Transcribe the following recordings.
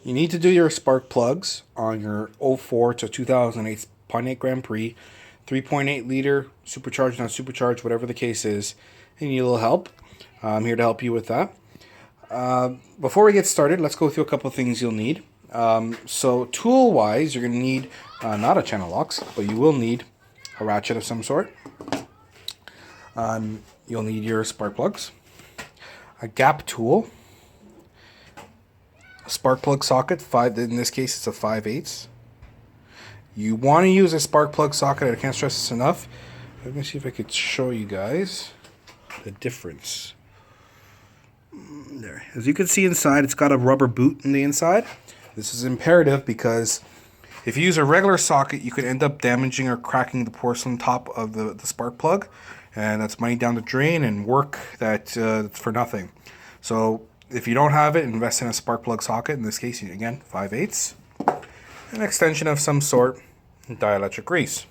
You need to do your spark plugs on your '04 to 2008 Pontiac Grand Prix, 3.8 liter, supercharged, not supercharged, whatever the case is, and you need a little help. I'm here to help you with that. Before we get started, let's go through a couple of things you'll need. So tool-wise, you're going to need not a channel locks, but you will need a ratchet of some sort. You'll need your spark plugs, a gap tool, a spark plug socket, in this case it's a 5/8. You want to use a spark plug socket, I can't stress this enough. Let me see if I could show you guys the difference. There. As you can see inside, it's got a rubber boot in the inside. This is imperative because if you use a regular socket, you could end up damaging or cracking the porcelain top of the spark plug, and that's money down the drain and work that's for nothing. So if you don't have it, invest in a spark plug socket. In this case, again, 5/8, an extension of some sort, dielectric grease.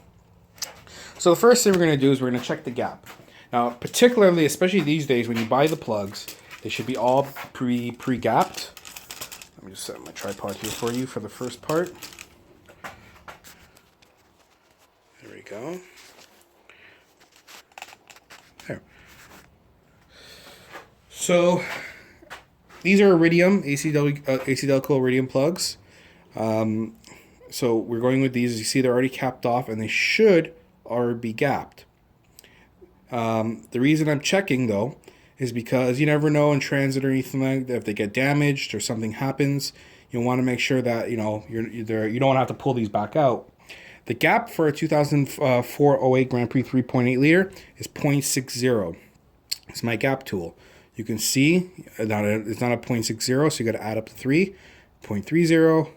So the first thing we're going to do is we're going to check the gap. Now, particularly, especially these days, when you buy the plugs, they should be all pre-gapped. Let me just set my tripod here for you for the first part. There we go. There. So these are iridium, AC Delco iridium plugs. So we're going with these. As you see, they're already capped off, and they should already be gapped. The reason I'm checking, though, is because you never know in transit or anything like that. If they get damaged or something happens, you want to make sure that you don't have to pull these back out. The gap for a 2004 08 Grand Prix 3.8 liter is 0.60. It's my gap tool. You can see that it's not a 0.60, so you got to add up to 3, 0.30,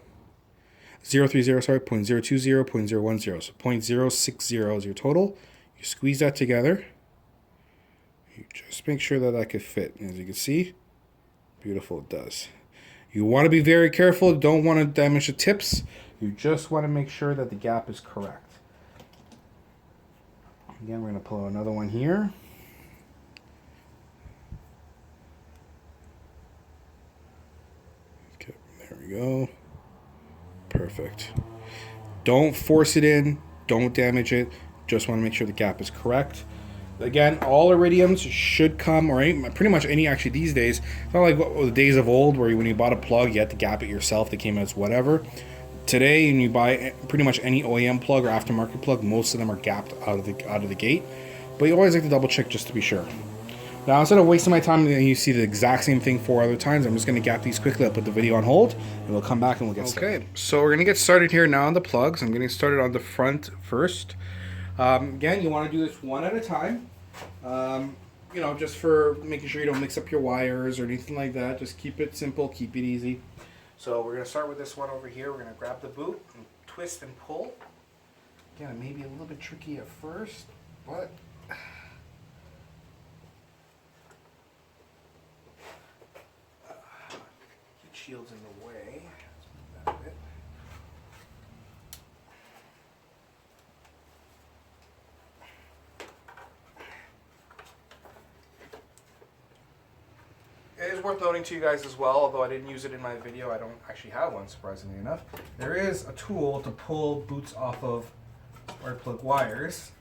0.30, sorry, 0.020, 0.010. So 0.060 is your total. You squeeze that together. You just make sure that that could fit. As you can see, beautiful, it does. You want to be very careful. Don't want to damage the tips. You just want to make sure that the gap is correct. Again, we're going to pull another one here. Okay, there we go. Perfect. Don't force it in. Don't damage it. Just want to make sure the gap is correct. Again, all iridiums should come, or pretty much any, actually these days, it's not like the days of old where when you bought a plug, you had to gap it yourself. They came out as whatever. Today, when you buy pretty much any OEM plug or aftermarket plug, most of them are gapped out of the gate. But you always like to double check just to be sure. Now, instead of wasting my time and you see the exact same thing 4 other times, I'm just going to gap these quickly. I'll put the video on hold, and we'll come back and we'll get started. Okay, so we're going to get started here now on the plugs. I'm getting started on the front first. Again, you want to do this one at a time. Just for making sure you don't mix up your wires or anything like that. Just keep it simple, keep it easy. So we're going to start with this one over here. We're going to grab the boot and twist and pull. Again, it may be a little bit tricky at first, but heat shield's in the way. Let's move that a bit. It is worth noting to you guys as well, although I didn't use it in my video, I don't actually have one, surprisingly enough. There is a tool to pull boots off of spark plug wires.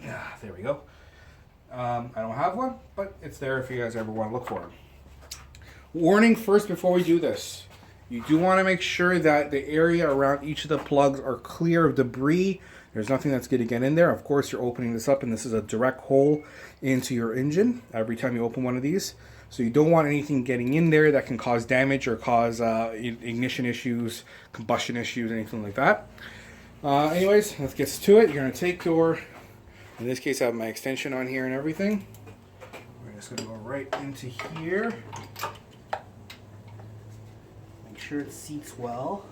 Yeah, there we go. I don't have one, but it's there if you guys ever want to look for it. Warning first before we do this. You do want to make sure that the area around each of the plugs are clear of debris. There's nothing that's going to get in there. Of course, you're opening this up, and this is a direct hole into your engine every time you open one of these. So you don't want anything getting in there that can cause damage or cause ignition issues, combustion issues, anything like that. Anyways, let's get to it. You're going to take your, in this case I have my extension on here and everything. We're just going to go right into here. Make sure it seats well.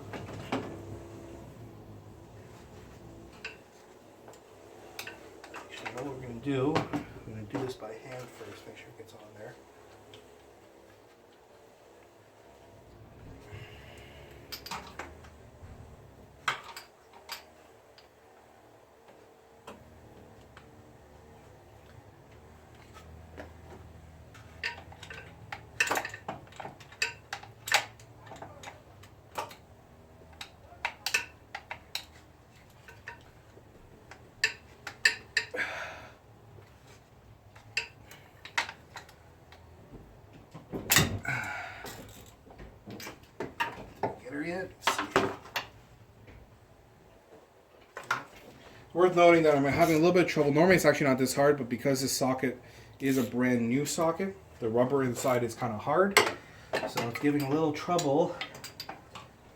Actually, what we're going to do, I'm going to do this by hand first, make sure it gets on there. yet. Let's see. Worth noting that I'm having a little bit of trouble. Normally it's actually not this hard, but because this socket is a brand new socket, the rubber inside is kind of hard. So it's giving a little trouble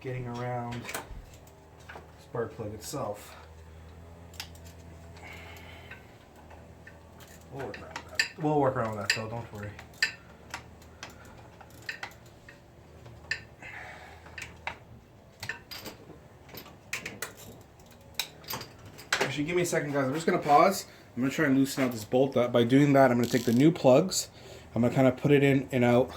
getting around the spark plug itself. We'll work around with that. We'll work around with that though, don't worry. Actually, give me a second, guys. I'm just going to pause. I'm going to try and loosen out this bolt. By doing that, I'm going to take the new plugs. I'm going to kind of put it in and out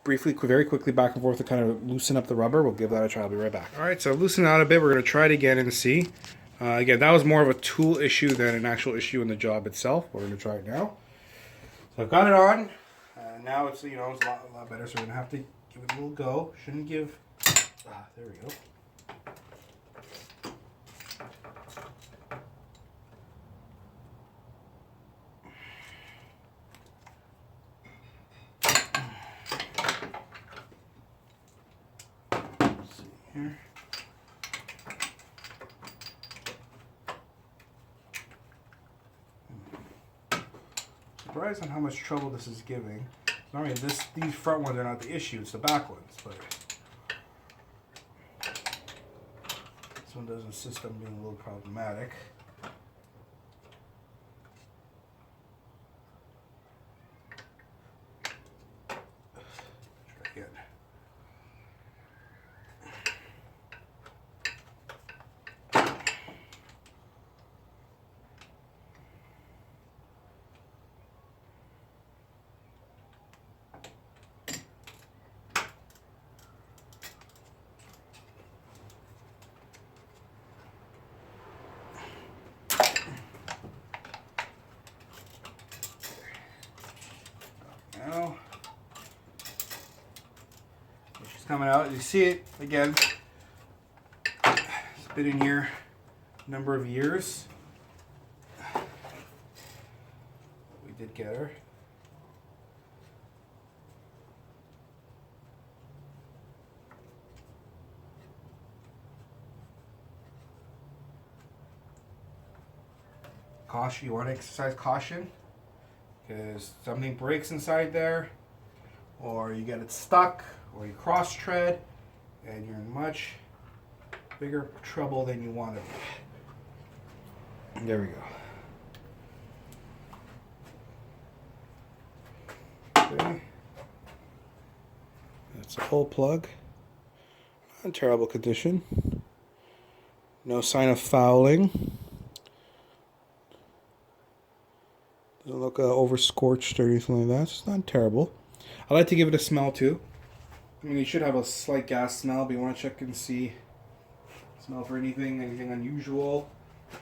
briefly, very quickly, back and forth to kind of loosen up the rubber. We'll give that a try. I'll be right back. All right, so I've loosened out a bit. We're going to try it again and see. Again, that was more of a tool issue than an actual issue in the job itself. We're going to try it now. So I've got it on. Now it's, it's a lot better. So we're going to have to give it a little go. Shouldn't give... there we go. Here. Surprised on how much trouble this is giving. Normally these front ones are not the issue, it's the back ones, but this one does insist on being a little problematic. Try again. Now, she's coming out. You see it again. It's been in here a number of years. We did get her. Caution, you want to exercise caution. Because something breaks inside there, or you get it stuck, or you cross tread, and you're in much bigger trouble than you want to be. There we go. Okay. That's a whole plug. Not in terrible condition. No sign of fouling. Doesn't look over scorched or anything like that. It's not terrible. I like to give it a smell too. I mean, you should have a slight gas smell, but you want to check and see. Smell for anything unusual.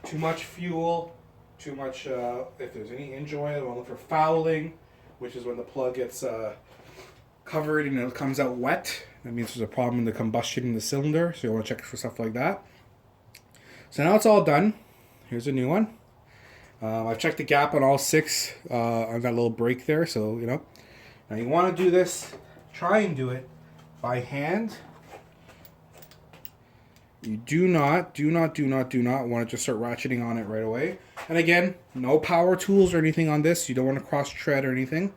Too much fuel. Too much, if there's any engine oil, you want to look for fouling, which is when the plug gets covered and it comes out wet. That means there's a problem in the combustion in the cylinder, so you want to check for stuff like that. So now it's all done. Here's a new one. I've checked the gap on all 6 on that little break there, so Now you want to do this, try and do it by hand. You do not want to just start ratcheting on it right away. And again, no power tools or anything on this. You don't want to cross tread or anything.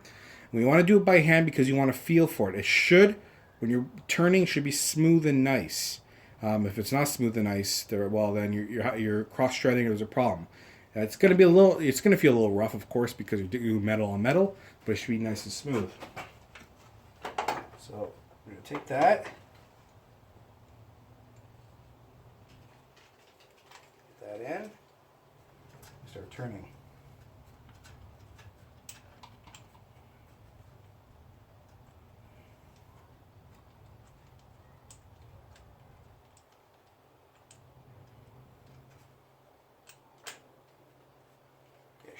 We want to do it by hand because you want to feel for it. It should, when you're turning, should be smooth and nice. If it's not smooth and nice, then you're cross treading. There's a problem. It's going to be it's going to feel a little rough, of course, because you're doing metal on metal, but it should be nice and smooth. So we're going to take that. Get that in. Start turning.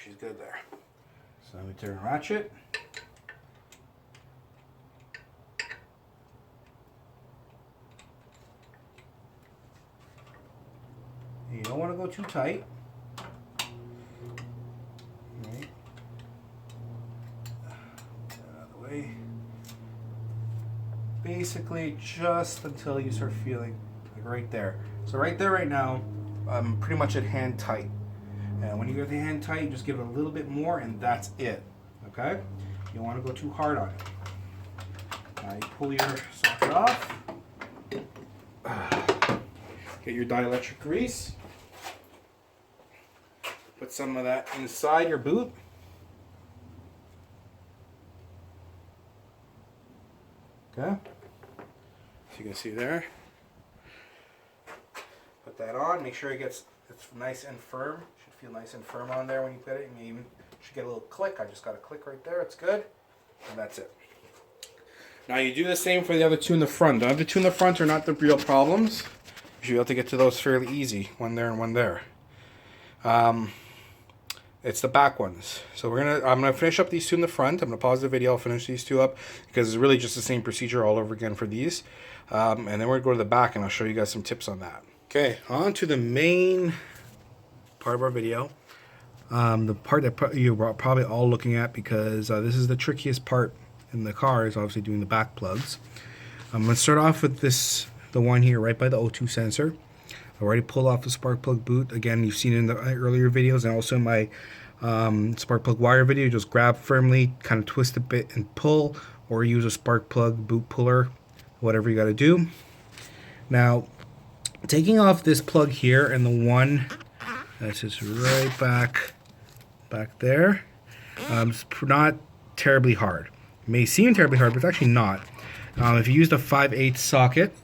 She's good there. So let me turn and ratchet. You don't want to go too tight. Right. Get that out of the way. basically just until you start feeling like right there. So right there right now, I'm pretty much at hand tight. And when you get the hand tight, you just give it a little bit more and that's it. Okay? You don't want to go too hard on it. Now you pull your socket off. Get your dielectric grease. Put some of that inside your boot. Okay? So you can see there. Put that on. Make sure it's nice and firm. Should feel nice and firm on there when you put it. You even should get a little click. I just got a click right there. It's good. And that's it. Now you do the same for the other two in the front. The other two in the front are not the real problems. You should be able to get to those fairly easy. One there and one there. It's the back ones. So I'm gonna finish up these two in the front. I'm gonna pause the video. I'll finish these two up because it's really just the same procedure all over again for these. And then we're gonna go to the back and I'll show you guys some tips on that. Okay, on to the main part of our video. The part that you're probably all looking at because this is the trickiest part in the car is obviously doing the back plugs. I'm gonna start off with the one here right by the O2 sensor. I already pulled off the spark plug boot. Again, you've seen it in the earlier videos and also in my spark plug wire video. You just grab firmly, kind of twist a bit and pull, or use a spark plug boot puller, whatever you got to do. Now, taking off this plug here and the one that's just right back there, it's not terribly hard. It may seem terribly hard, but it's actually not. If you use the 5/8 socket,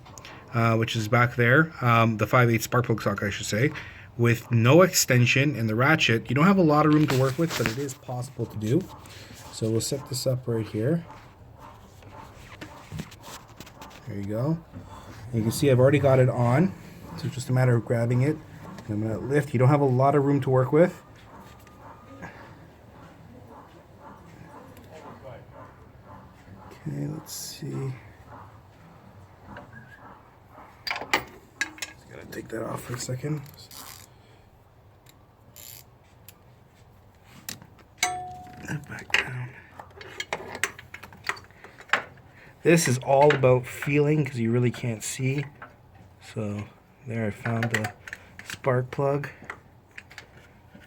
which is back there, the 5/8 spark plug socket, I should say, with no extension and the ratchet, you don't have a lot of room to work with, but it is possible to do. So we'll set this up right here. There you go. And you can see I've already got it on, so it's just a matter of grabbing it. And I'm going to lift. You don't have a lot of room to work with. Okay, let's see. Take that off for a second. Back down. This is all about feeling because you really can't see. So there, I found the spark plug.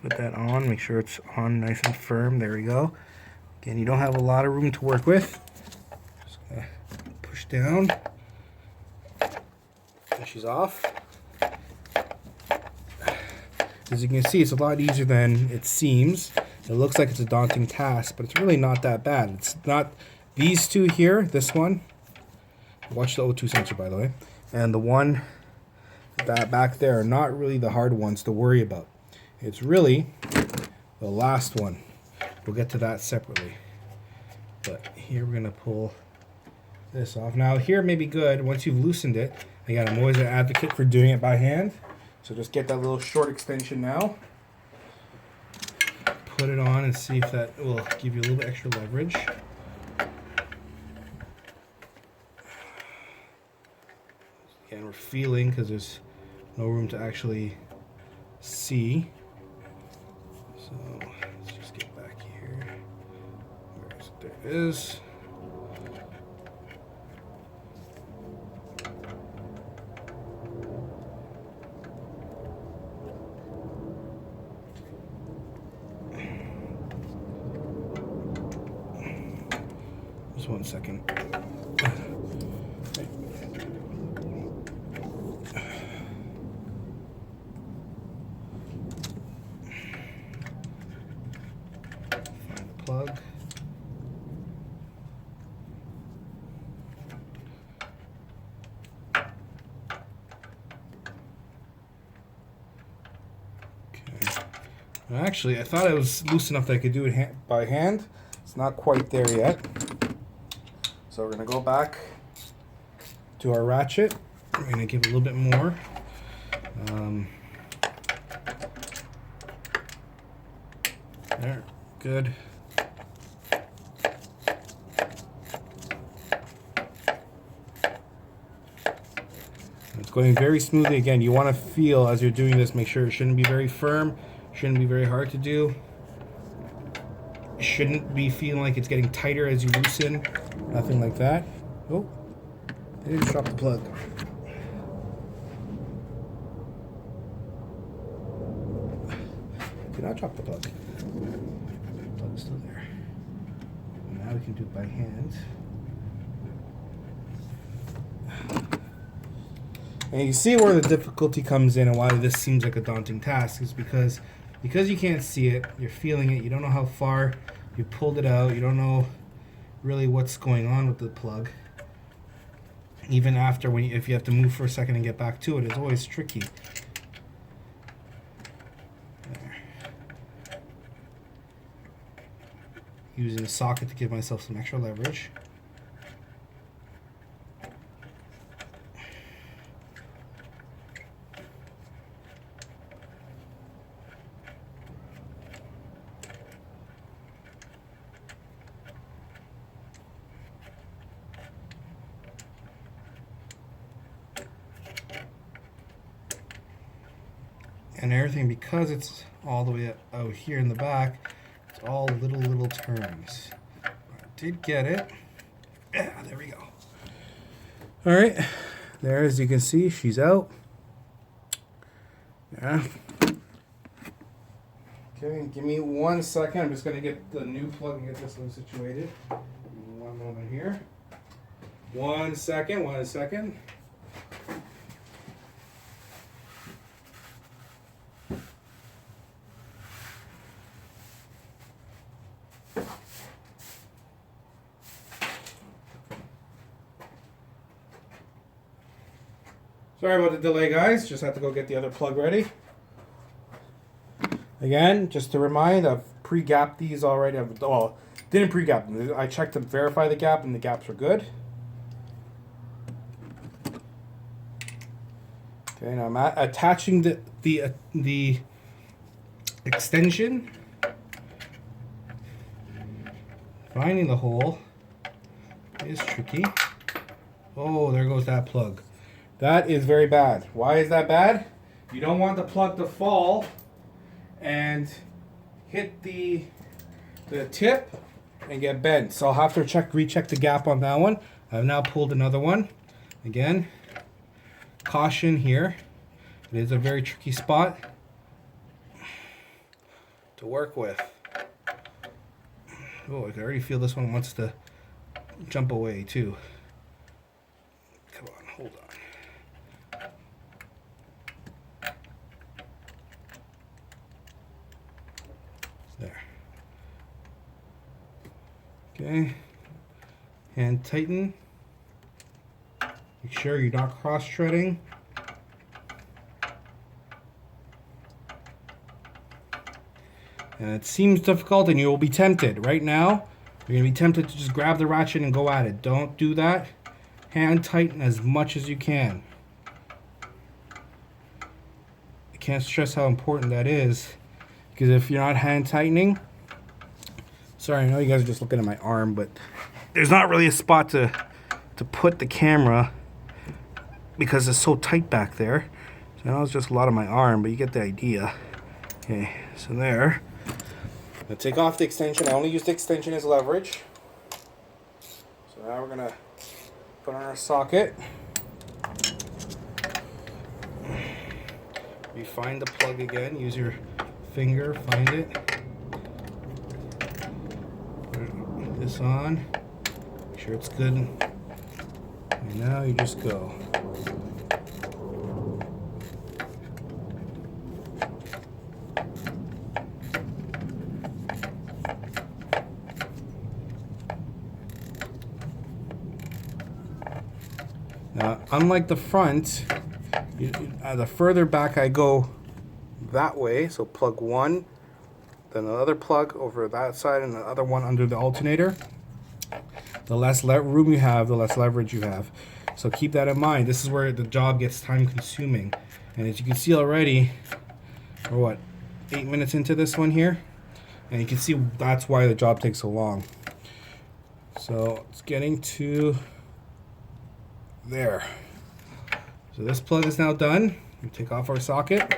Put that on. Make sure it's on nice and firm. There we go. Again, you don't have a lot of room to work with. Just gonna push down. And she's off. As you can see, it's a lot easier than it seems. It looks like it's a daunting task, but it's really not that bad. It's not these two here, this one. Watch the O2 sensor, by the way. And the one that back there are not really the hard ones to worry about. It's really the last one. We'll get to that separately. But here we're going to pull this off. Now here may be good once you've loosened it. Again, I'm always an advocate for doing it by hand. So just get that little short extension now. Put it on and see if that will give you a little bit extra leverage. Again, we're feeling because there's no room to actually see. So let's just get back here. There it is. Just 1 second. Find the plug. Okay. Actually, I thought it was loose enough that I could do it by hand. It's not quite there yet. So we're going to go back to our ratchet. We're going to give it a little bit more. There, good. It's going very smoothly. Again, you want to feel as you're doing this, make sure it shouldn't be very firm, shouldn't be very hard to do. Shouldn't be feeling like it's getting tighter as you loosen. Nothing like that. Oh, I didn't drop the plug. Did not drop the plug. The plug is still there. And now we can do it by hand. And you see where the difficulty comes in and why this seems like a daunting task is because you can't see it, you're feeling it, you don't know how far you pulled it out, you don't know really what's going on with the plug. Even after, if you have to move for a second and get back to it, it's always tricky. There. Using a socket to give myself some extra leverage. And everything, because it's all the way out here in the back, it's all little turns. I did get it. Yeah, there we go. All right, there, as you can see, she's out. Yeah. Okay, give me 1 second. I'm just gonna get the new plug and get this one situated. Give me 1 moment here. 1 second, 1 second. Sorry about the delay, guys. Just had to go get the other plug ready. Again, just to remind, I've pre-gapped these already. Well, didn't pre-gap them. I checked to verify the gap, and the gaps were good. Okay, now I'm attaching the extension. Finding the hole is tricky. Oh, there goes that plug. That is very bad. Why is that bad? You don't want the plug to fall and hit the tip and get bent. So I'll have to recheck the gap on that one. I've now pulled another one. Again, caution here. It is a very tricky spot to work with. Oh, I can already feel this one wants to jump away too. Come on, hold on. There. Okay. Hand tighten. Make sure you're not cross-threading. And it seems difficult and you will be tempted. Right now, you're going to be tempted to just grab the ratchet and go at it. Don't do that. Hand tighten as much as you can. I can't stress how important that is. Because if you're not hand tightening... Sorry, I know you guys are just looking at my arm, but there's not really a spot to put the camera because it's so tight back there. So I know it's just a lot of my arm, but you get the idea. Okay, so there. Now take off the extension. I only use the extension as leverage. So now we're gonna put on our socket. Refine the plug again. Use your finger, find it. Put this on. Make sure it's good. And now you just go. Now, unlike the front, the further back I go that way, so plug one, then the other plug over that side and the other one under the alternator, the less room you have, the less leverage you have. So keep that in mind. This is where the job gets time consuming. And as you can see already, we're what, 8 minutes into this one here? And you can see that's why the job takes so long. So it's getting to there. So this plug is now done. We take off our socket.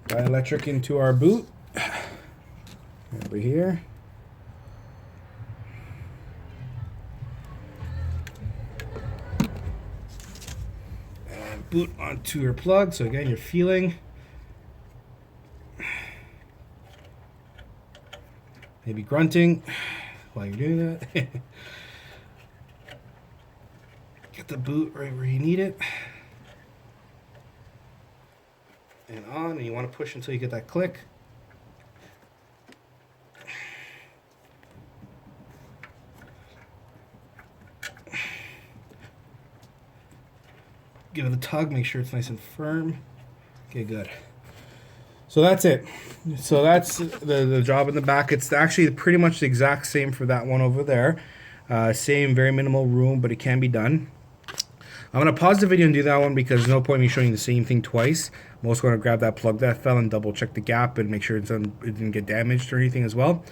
Dielectric into our boot. Over here. boot onto your plug. So again, you're feeling. Maybe grunting while you're doing that. Get the boot right where you need it. And on, and you want to push until you get that click. Give it a tug, make sure it's nice and firm. Okay, good. So that's it. So that's the job in the back. It's actually pretty much the exact same for that one over there. Same, very minimal room, but it can be done. I'm going to pause the video and do that one because there's no point in me showing you the same thing twice. I'm also going to grab that plug that fell and double check the gap and make sure it didn't get damaged or anything as well.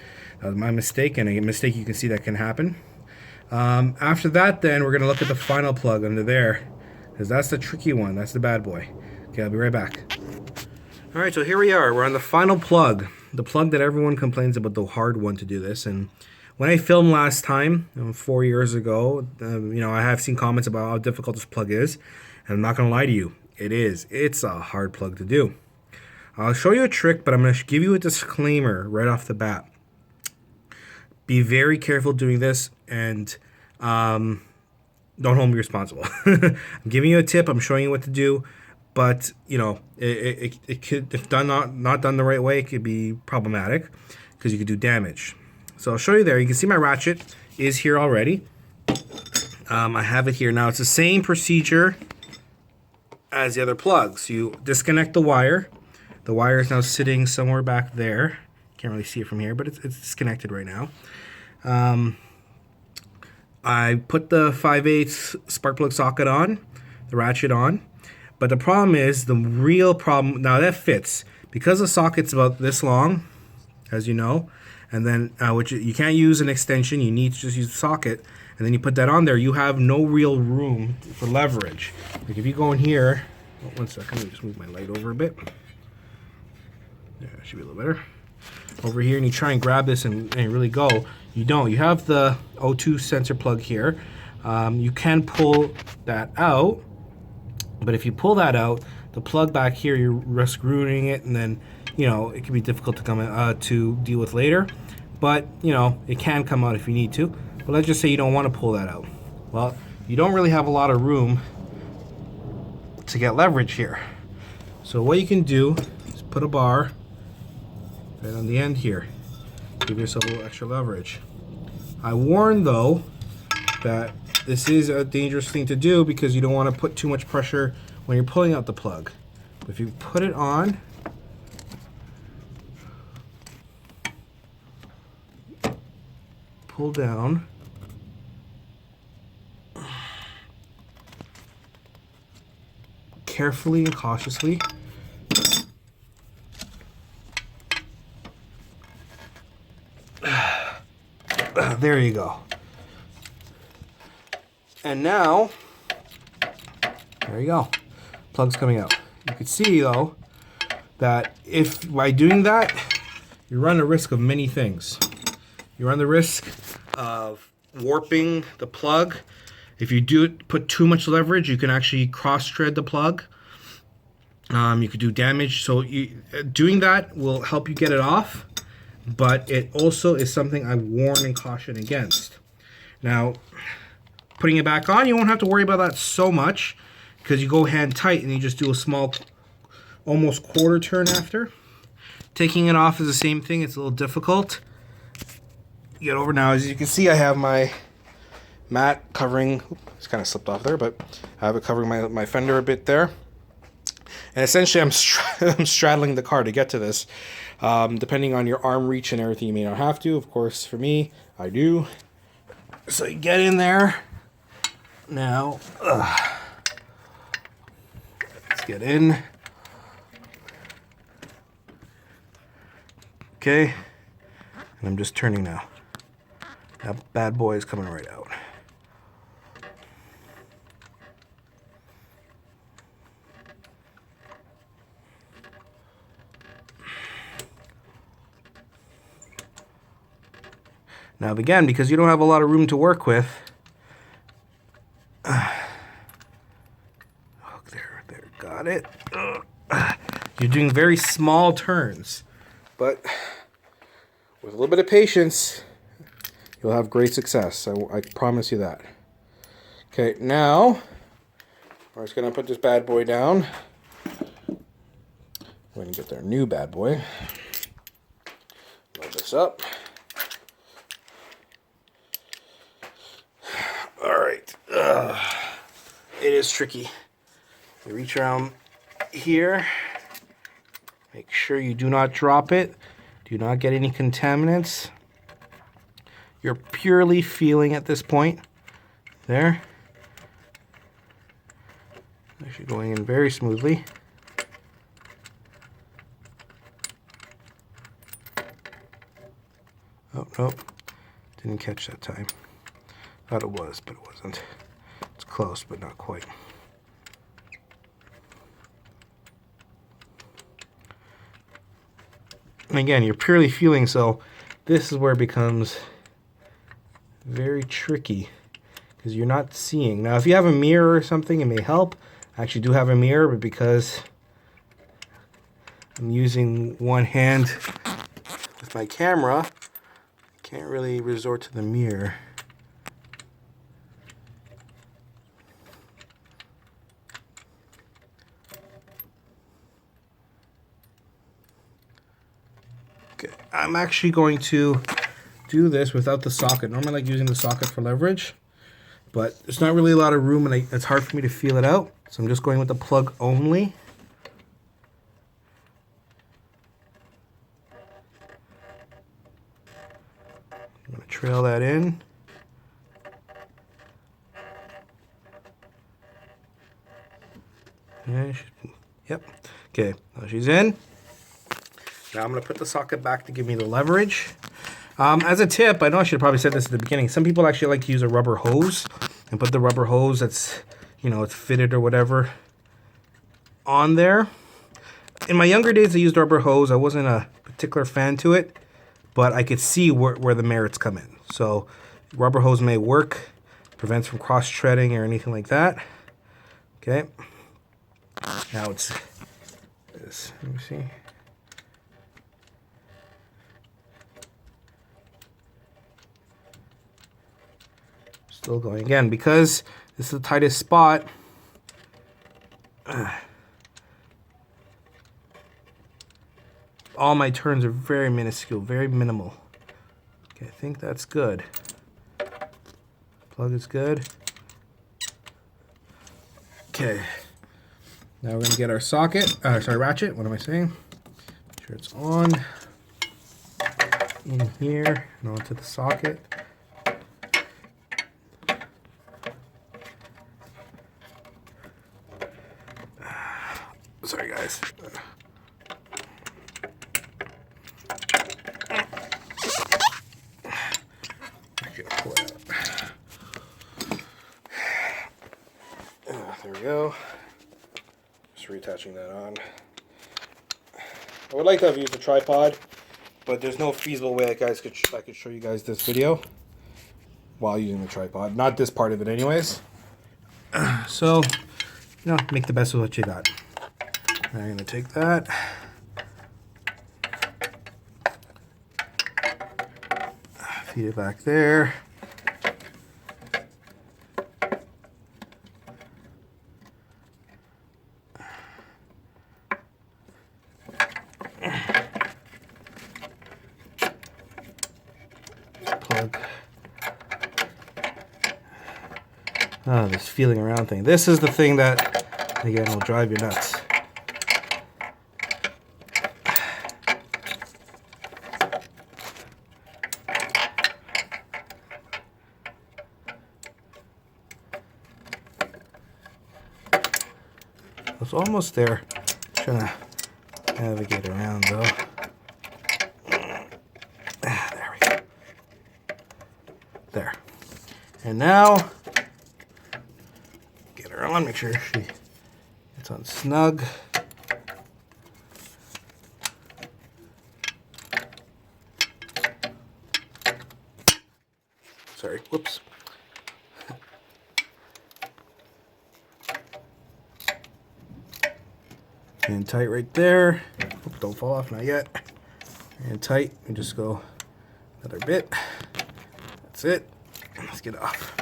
That was my mistake, and a mistake you can see that can happen. After that, then, we're going to look at the final plug under there, because that's the tricky one. That's the bad boy. Okay, I'll be right back. All right, so here we are. We're on the final plug, the plug that everyone complains about, the hard one to do this. And when I filmed last time, 4 years ago, I have seen comments about how difficult this plug is. And I'm not going to lie to you. It is. It's a hard plug to do. I'll show you a trick, but I'm going to give you a disclaimer right off the bat. Be very careful doing this, and don't hold me responsible. I'm giving you a tip. I'm showing you what to do. But, it could, if done not done the right way, it could be problematic because you could do damage. So I'll show you there. You can see my ratchet is here already. I have it here. Now, it's the same procedure as the other plugs. You disconnect the wire. The wire is now sitting somewhere back there. Can't really see it from here, but it's disconnected right now. I put the 5/8 spark plug socket on, the ratchet on. But the problem is, the real problem, now that fits, because the socket's about this long, as you know, and then, which you can't use an extension, you need to just use the socket, and then you put that on there, you have no real room for leverage. Like if you go in here, one second, let me just move my light over a bit. Yeah, it should be a little better. Over here, and you try and grab this and really go, you don't. You have the O2 sensor plug here. You can pull that out, but if you pull that out, the plug back here, you're risk ruining it, and then, it can be difficult to come to deal with later. But, it can come out if you need to. But let's just say you don't want to pull that out. Well, you don't really have a lot of room to get leverage here. So what you can do is put a bar right on the end here. Give yourself a little extra leverage. I warn, though, that this is a dangerous thing to do because you don't want to put too much pressure when you're pulling out the plug. If you put it on, pull down, carefully and cautiously, there you go. And now, there you go. Plug's coming out. You can see, though, that if by doing that, you run the risk of many things. You run the risk of warping the plug. If you put too much leverage, you can actually cross-thread the plug. You could do damage. So doing that will help you get it off, but it also is something I warn and caution against. Now, putting it back on, you won't have to worry about that so much because you go hand tight and you just do a small, almost quarter turn after. Taking it off is the same thing. It's a little difficult. Get over now. As you can see, I have my mat covering, it's kind of slipped off there, but I have it covering my fender a bit there. And essentially, I'm straddling the car to get to this. Depending on your arm reach and everything, you may not have to. Of course, for me, I do. So you get in there. Now, let's get in. Okay. And I'm just turning now. That bad boy is coming right out. Now again, because you don't have a lot of room to work with, Got it. You're doing very small turns, but with a little bit of patience, you'll have great success. I promise you that. Okay, now we're just going to put this bad boy down. We're going to get their new bad boy. Load this up. All right. It is tricky. You reach around here. Make sure you do not drop it. Do not get any contaminants. You're purely feeling at this point. There. Actually going in very smoothly. Oh, nope. Didn't catch that time. Thought it was, but it wasn't. It's close, but not quite. And again, you're purely feeling, so this is where it becomes very tricky because you're not seeing. Now, if you have a mirror or something, it may help. I actually do have a mirror, but because I'm using one hand with my camera, I can't really resort to the mirror. Okay, I'm actually going to do this without the socket. Normally I like using the socket for leverage, but there's not really a lot of room and it's hard for me to feel it out. So I'm just going with the plug only. I'm going to trail that in. Yep. Okay, now she's in. Now I'm going to put the socket back to give me the leverage. As a tip, I know I should have probably said this at the beginning. Some people actually like to use a rubber hose and put the rubber hose that's, you know, it's fitted or whatever on there. In my younger days, I used rubber hose. I wasn't a particular fan to it, but I could see where the merits come in. So rubber hose may work, prevents from cross-treading or anything like that. Okay. Now it's this. Let me see. Still going again because this is the tightest spot. All my turns are very minuscule, very minimal. Okay, I think that's good. Plug is good. Okay. Now we're gonna get our socket, ratchet, what am I saying? Make sure it's on. In here and onto the socket. Sorry guys. Pull it out. There we go. Just reattaching that on. I would like to have used a tripod, but there's no feasible way I could show you guys this video while using the tripod. Not this part of it anyways. So, you know, make the best of what you got. Now I'm going to take that. Feed it back there. Plug. Oh, this feeling around thing. This is the thing that, again, will drive you nuts. It's almost there. Trying to navigate around though. There we go. There. And now, get her on, make sure it's on snug. Sorry, whoops. And tight right there. Oops, don't fall off, not yet. And tight, and just go another bit. That's it. Let's get off.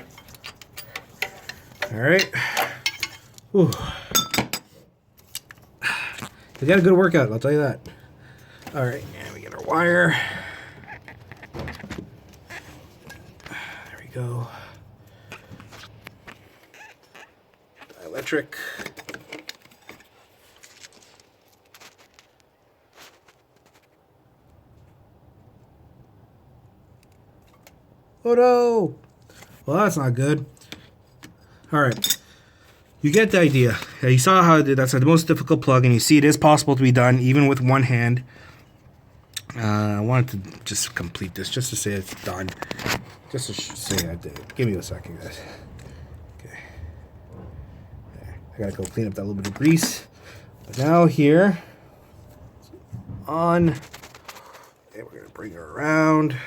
All right. Whew. We got a good workout, I'll tell you that. All right, and we get our wire. There we go. Dielectric. Oh no! Well, that's not good. All right. You get the idea. You saw how that's the most difficult plug, and you see it is possible to be done even with one hand. I wanted to just complete this, just to say it's done. Just to say I did it. Give me a second, guys. Okay. There. I gotta go clean up that little bit of grease. But now here, on, and we're gonna bring her around.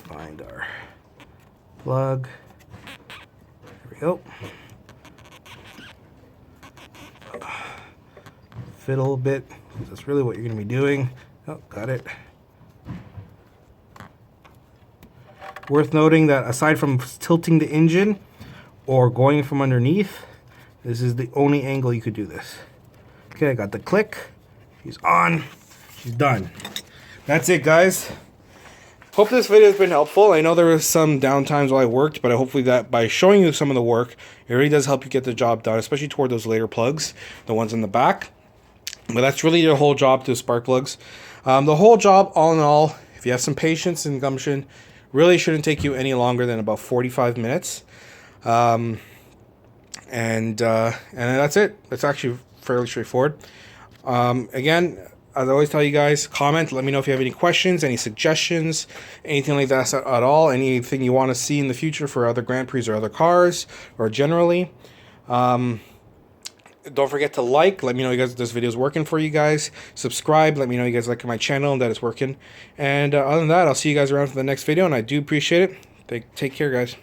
Find our plug. There we go. Fiddle a bit. That's really what you're going to be doing. Oh, got it. Worth noting that aside from tilting the engine or going from underneath, this is the only angle you could do this. Okay, I got the click. She's on. She's done. That's it, guys. Hope this video has been helpful. I know there was some downtimes while I worked, but hopefully that by showing you some of the work, it really does help you get the job done, especially toward those later plugs, the ones in the back. But that's really your whole job to spark plugs. The whole job, all in all, if you have some patience and gumption, really shouldn't take you any longer than about 45 minutes. And that's it. It's actually fairly straightforward. Again, as I always tell you guys, comment. Let me know if you have any questions, any suggestions, anything like that at all. Anything you want to see in the future for other Grand Prix or other cars, or generally. Don't forget to like. Let me know you guys if this video is working for you guys. Subscribe. Let me know you guys like my channel and that it's working. And other than that, I'll see you guys around for the next video. And I do appreciate it. Take care, guys.